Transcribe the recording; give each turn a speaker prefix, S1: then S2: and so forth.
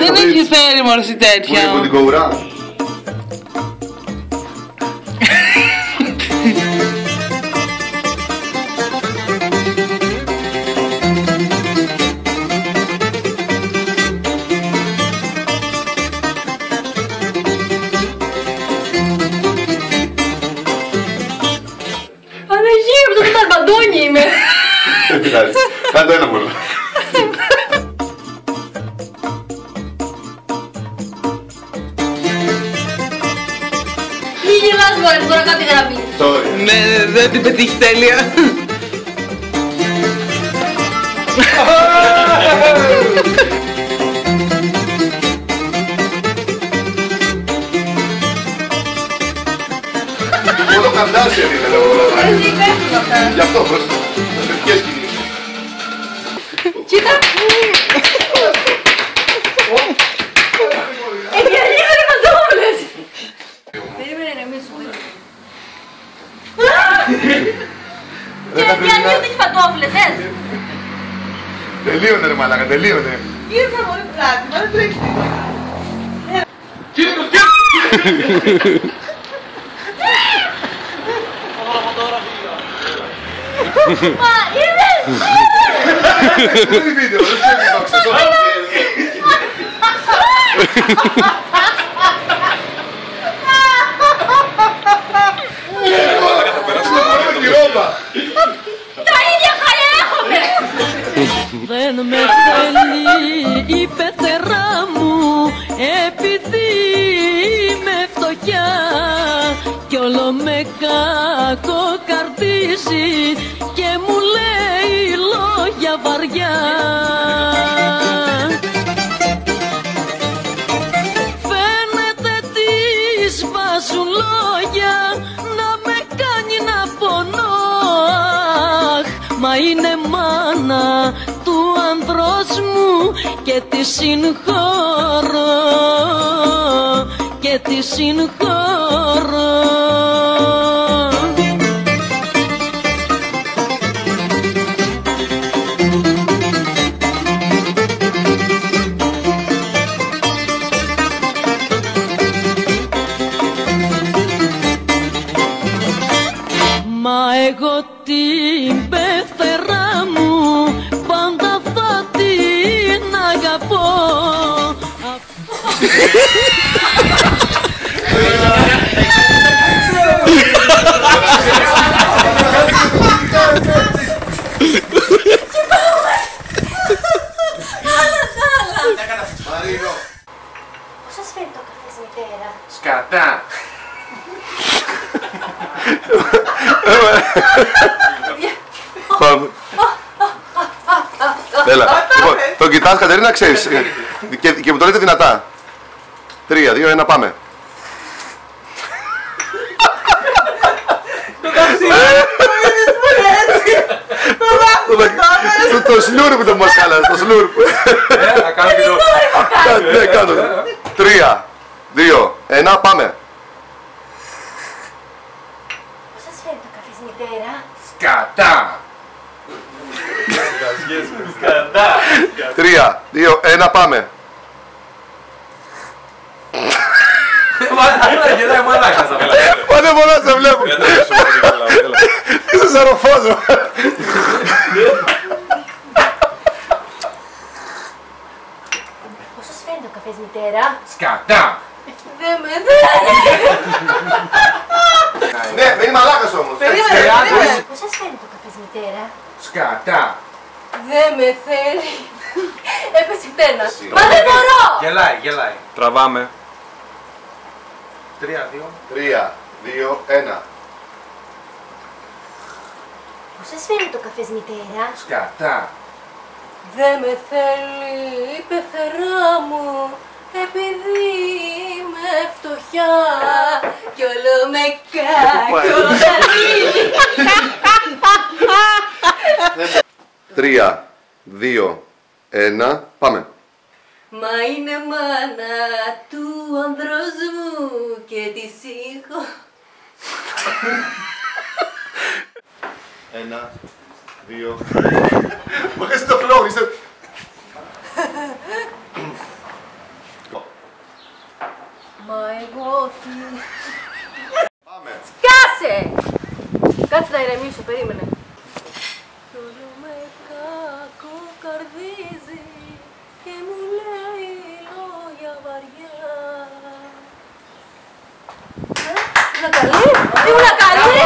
S1: Δεν έχει φέρει μόρση τέτοια.
S2: Πού είναι την κοουρά.
S3: Παναγία μου, το ταρμπαντόνι είμαι.
S2: Κάτω ένα μόνο.
S3: Μη γελάς μωρέ, τώρα κάτι γραμμή.
S1: Ναι, δεν την πετύχει τέλεια.
S2: Μόνο καντάσια είναι όλα.
S3: Εσύ υπεύθυνο αυτά.
S2: Γι' αυτό προσωπικές κινήσεις.
S3: Κοίτα. Εγκαλίζανε παντόφλες. Περίμενε να μην σου πει. Και εγκαλίζανε τις παντόφλες,
S2: Τελείωνε ρε μαλάκα, τελείωνε.
S3: Ήρθα μόλι πλάτη, μα δεν τρέχει τίποτα. Μα είδες!
S2: Δεν είναι βίντεο, δεν ξέρει το ξέρω.
S3: Τα ίδια χάλια έχουμε!
S4: Δεν με θέλει η πεθερά μου επειδή είμαι φτωχιά κι όλο με κακοκαρδίζει και μου λέει λόγια βαριά. Φαίνεται της βάζουν λόγια να με κάνει να πονώ, μα είναι μάνα του ανδρός μου και τη συγχωρώ, και τη συγχωρώ. Μα εγώ την πεθερά μου πάντα θα την αγαπώ.
S2: Μαρίνο.
S3: Πώς σας φέρει το καφές μητέρα?
S2: Σκατά. Πάμε. Έλα. Το κοιτάς Κατερίνα, ξέρεις. Και μου το λέτε δυνατά. 3, 2, 1, πάμε. Το σλούρπ το μας χάλας, το σλούρπ.
S5: Να κάνω και το...
S2: Ναι, κάτω. 3, 2, 1, πάμε.
S3: Πώς σας φέρει το καφές μητέρα?
S5: Σκατά! Σκατά!
S2: 3, 2, 1, πάμε.
S5: Μαλάκα, γελάει μαλάκα θα βλέπω.
S2: Μα δεν μπορώ να σε βλέπω. Είσαι σαροφόζο.
S3: Πώς σας φέρει το καφές μητέρα?
S5: Σκατά!
S3: Δεν με θέλει!
S2: Ναι, δεν είμαι μαλάκας όμως.
S3: Πώς σας φέρει το καφές μητέρα?
S5: Σκατά!
S3: Δεν με θέλει! Έπεσε χτένας. Μα δεν μπορώ!
S5: Γελάει, γελάει.
S6: Τραβάμε.
S5: 3, 2.
S2: 3, 2, 1.
S3: Πώς σας φέρει το καφές μητέρα?
S5: Σκατά!
S3: Δεν με θέλει η πεθερά μου επειδή είμαι φτωχιά κι όλο με κακοκαρδίζει.
S2: 3, 2, 1, πάμε.
S3: Μα είναι μάνα του ανδρός μου και τη συγχω...
S2: 1, 2. Μου έχεις το φλόγο, είστε...
S3: ότι...
S2: Πάμε.
S3: Σκάσε! Κάτσε να ηρεμήσω, περίμενε. Κι όλο με κακοκαρδίζει και μου λέει λόγια βαριά. Ήμουνα καλή! Ήμουνα καλή!